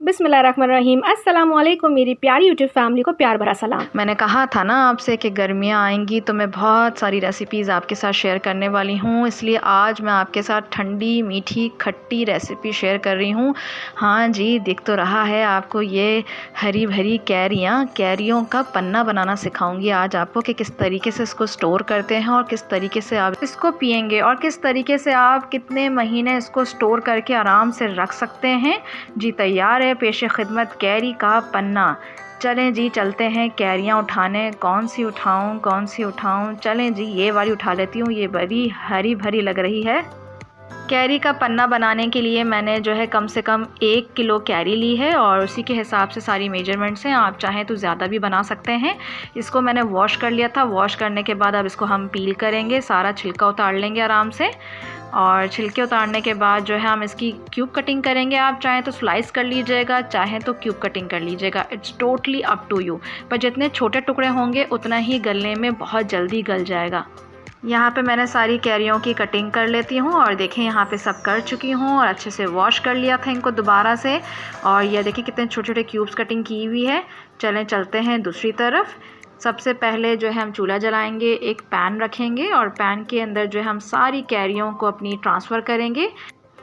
बिस्मिल्लाहिर्रहमानिर्रहीम। अस्सलामुअलैकुम मेरी प्यारी यूट्यूब फैमिली को प्यार भरा सलाम। मैंने कहा था ना आपसे कि गर्मियाँ आएंगी तो मैं बहुत सारी रेसिपीज़ आपके साथ शेयर करने वाली हूँ, इसलिए आज मैं आपके साथ ठंडी मीठी खट्टी रेसिपी शेयर कर रही हूँ। हाँ जी, दिख तो रहा है आपको, ये हरी भरी कैरियों का पन्ना बनाना सिखाऊंगी आज आपको कि किस तरीके से इसको स्टोर करते हैं और किस तरीके से आप इसको पियेंगे और किस तरीके से आप कितने महीने इसको स्टोर करके आराम से रख सकते हैं। जी तैयार है पेशे खिदमत कैरी का पन्ना। चलें जी, चलते हैं कैरियाँ उठाने। कौन सी उठाऊं? चलें जी, ये वाली उठा लेती हूँ, ये बड़ी हरी भरी लग रही है। कैरी का पन्ना बनाने के लिए मैंने जो है कम से कम 1 किलो कैरी ली है और उसी के हिसाब से सारी मेजरमेंट्स हैं। आप चाहें तो ज़्यादा भी बना सकते हैं। इसको मैंने वॉश कर लिया था। वॉश करने के बाद अब इसको हम पील करेंगे, सारा छिलका उतार लेंगे आराम से। और छिलके उतारने के बाद जो है हम इसकी क्यूब कटिंग करेंगे। आप चाहें तो स्लाइस कर लीजिएगा, चाहें तो क्यूब कटिंग कर लीजिएगा, it's totally up to you. पर जितने छोटे टुकड़े होंगे उतना ही गलने में बहुत जल्दी गल जाएगा। यहाँ पे मैंने सारी कैरियों की कटिंग कर लेती हूँ और देखें यहाँ पे सब कर चुकी हूँ और अच्छे से वॉश कर लिया था इनको दोबारा से। और ये देखें कितने छोटे छोटे क्यूब्स कटिंग की हुई है। चलें चलते हैं दूसरी तरफ। सबसे पहले जो है हम चूल्हा जलाएंगे, एक पैन रखेंगे और पैन के अंदर जो है हम सारी कैरियों को अपनी ट्रांसफ़र करेंगे।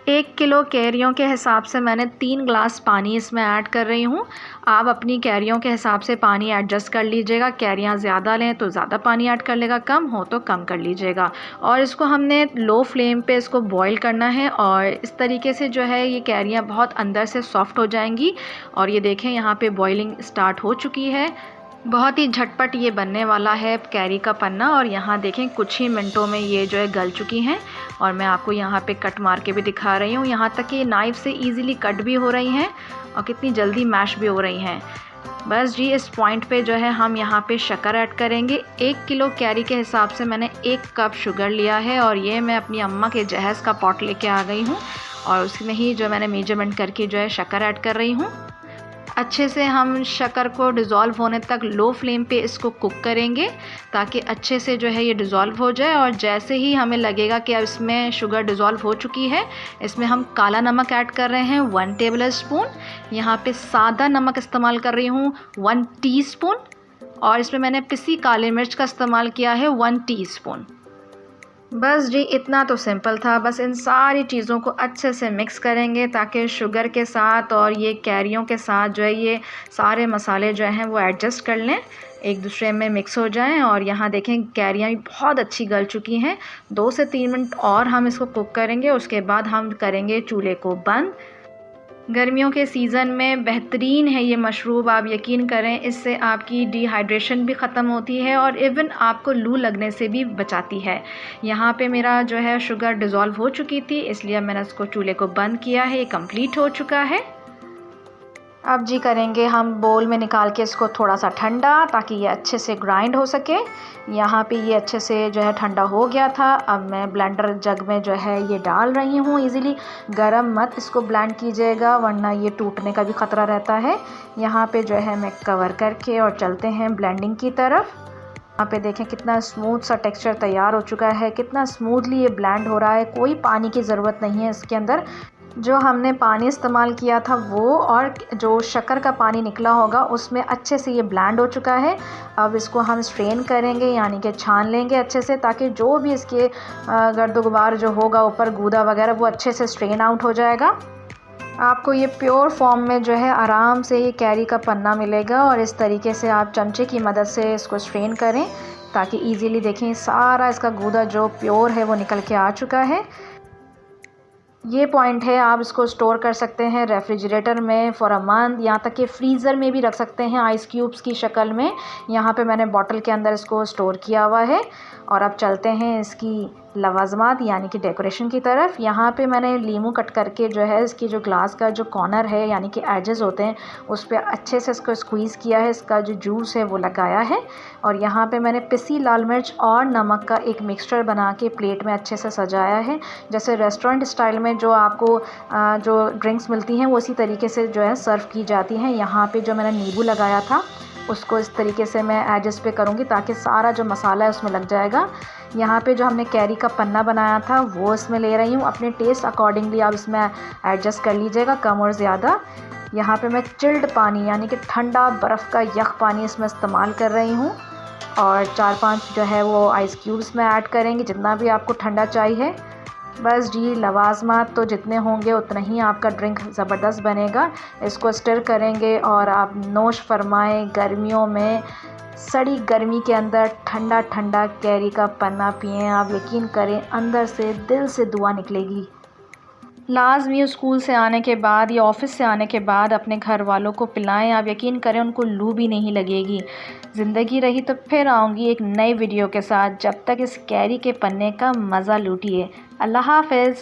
1 किलो कैरियों के हिसाब से मैंने 3 ग्लास पानी इसमें ऐड कर रही हूँ। आप अपनी कैरियों के हिसाब से पानी एडजस्ट कर लीजिएगा। कैरियाँ ज़्यादा लें तो ज़्यादा पानी ऐड कर लेगा, कम हो तो कम कर लीजिएगा। और इसको हमने लो फ्लेम पे इसको बॉईल करना है और इस तरीके से जो है ये कैरियाँ बहुत अंदर से सॉफ्ट हो जाएंगी। और ये देखें यहाँ पे बॉइलिंग स्टार्ट हो चुकी है। बहुत ही झटपट ये बनने वाला है कैरी का पन्ना। और यहाँ देखें कुछ ही मिनटों में ये जो है गल चुकी हैं और मैं आपको यहाँ पे कट मार के भी दिखा रही हूँ। यहाँ तक कि नाइफ़ से इजीली कट भी हो रही हैं और कितनी जल्दी मैश भी हो रही हैं। बस जी, इस पॉइंट पे जो है हम यहाँ पे शक्कर ऐड करेंगे। 1 किलो कैरी के हिसाब से मैंने 1 कप शुगर लिया है और ये मैं अपनी अम्मा के जहेज़ का पॉट लेके आ गई हूँ और उसमें ही जो मैंने मेजरमेंट करके जो है शक्कर ऐड कर रही हूँ। अच्छे से हम शक्कर को डिज़ोल्व होने तक लो फ्लेम पे इसको कुक करेंगे ताकि अच्छे से जो है ये डिज़ोल्व हो जाए। और जैसे ही हमें लगेगा कि अब इसमें शुगर डिज़ोल्व हो चुकी है, इसमें हम काला नमक ऐड कर रहे हैं 1 टेबल स्पून। यहाँ पे सादा नमक इस्तेमाल कर रही हूँ 1 टीस्पून और इसमें मैंने पिसी काली मिर्च का इस्तेमाल किया है 1 टीस्पून। बस जी, इतना तो सिंपल था। बस इन सारी चीज़ों को अच्छे से मिक्स करेंगे ताकि शुगर के साथ और ये कैरियों के साथ जो है ये सारे मसाले जो हैं वो एडजस्ट कर लें, एक दूसरे में मिक्स हो जाएं। और यहाँ देखें कैरियाँ भी बहुत अच्छी गल चुकी हैं। 2 से 3 मिनट और हम इसको कुक करेंगे, उसके बाद हम करेंगे चूल्हे को बंद। गर्मियों के सीज़न में बेहतरीन है ये मशरूब, आप यकीन करें, इससे आपकी डिहाइड्रेशन भी ख़त्म होती है और इवन आपको लू लगने से भी बचाती है। यहाँ पे मेरा जो है शुगर डिज़ोल्व हो चुकी थी, इसलिए मैंने इसको चूल्हे को बंद किया है। ये कंप्लीट हो चुका है। अब जी करेंगे हम बोल में निकाल के इसको थोड़ा सा ठंडा ताकि ये अच्छे से ग्राइंड हो सके। यहाँ पे ये अच्छे से जो है ठंडा हो गया था। अब मैं ब्लेंडर जग में जो है ये डाल रही हूँ। इजीली गरम मत इसको ब्लेंड कीजिएगा वरना ये टूटने का भी ख़तरा रहता है। यहाँ पे जो है मैं कवर करके और चलते हैं ब्लेंडिंग की तरफ। यहाँ पे देखें कितना स्मूथ सा टेक्सचर तैयार हो चुका है, कितना स्मूथली ये ब्लेंड हो रहा है। कोई पानी की ज़रूरत नहीं है इसके अंदर। जो हमने पानी इस्तेमाल किया था वो और जो शक्कर का पानी निकला होगा उसमें अच्छे से ये ब्लेंड हो चुका है। अब इसको हम स्ट्रेन करेंगे, यानी कि छान लेंगे अच्छे से, ताकि जो भी इसके गर्द गुबार जो होगा ऊपर गूदा वगैरह वो अच्छे से स्ट्रेन आउट हो जाएगा। आपको ये प्योर फॉर्म में जो है आराम से ये कैरी का पन्ना मिलेगा। और इस तरीके से आप चमचे की मदद से इसको स्ट्रेन करें ताकि ईज़िली देखें सारा इसका गूदा जो प्योर है वो निकल के आ चुका है। ये पॉइंट है, आप इसको स्टोर कर सकते हैं रेफ्रिजरेटर में फॉर अ मंथ, यहाँ तक कि फ्रीज़र में भी रख सकते हैं आइस क्यूब्स की शक्ल में। यहाँ पे मैंने बॉटल के अंदर इसको स्टोर किया हुआ है। और अब चलते हैं इसकी लवाजमात यानी कि डेकोरेशन की तरफ। यहाँ पे मैंने लीमू कट करके जो है इसकी जो ग्लास का जो कॉर्नर है यानी कि एजेस होते हैं उस पर अच्छे से इसको स्क्वीज़ किया है, इसका जो जूस है वो लगाया है। और यहाँ पे मैंने पिसी लाल मिर्च और नमक का एक मिक्सचर बना के प्लेट में अच्छे से सजाया है। जैसे रेस्टोरेंट स्टाइल में जो आपको जो ड्रिंक्स मिलती हैं वो इसी तरीके से जो है सर्व की जाती हैं। यहाँ पे जो मैंने नींबू लगाया था उसको इस तरीके से मैं एजेस पे करूँगी ताकि सारा जो मसाला है उसमें लग जाएगा। यहाँ पे जो हमने कैरी का पन्ना बनाया था वो इसमें ले रही हूँ। अपने टेस्ट अकॉर्डिंगली आप इसमें एडजस्ट कर लीजिएगा, कम और ज़्यादा। यहाँ पे मैं चिल्ड पानी यानी कि ठंडा बर्फ़ का यख पानी इसमें इस्तेमाल कर रही हूँ और 4-5 जो है वो आइस क्यूब्स में ऐड करेंगे, जितना भी आपको ठंडा चाहिए। बस जी, लवाजमात तो जितने होंगे उतना ही आपका ड्रिंक ज़बरदस्त बनेगा। इसको स्टर करेंगे और आप नोश फरमाएं। गर्मियों में सड़ी गर्मी के अंदर ठंडा ठंडा कैरी का पन्ना पिएं। आप यकीन करें, अंदर से दिल से दुआ निकलेगी। लाजमी स्कूल से आने के बाद या ऑफ़िस से आने के बाद अपने घर वालों को पिलाएं। आप यकीन करें, उनको लू भी नहीं लगेगी। ज़िंदगी रही तो फिर आऊँगी एक नई वीडियो के साथ। जब तक इस कैरी के पन्ने का मज़ा लूटिए। अल्लाह हाफ़िज़।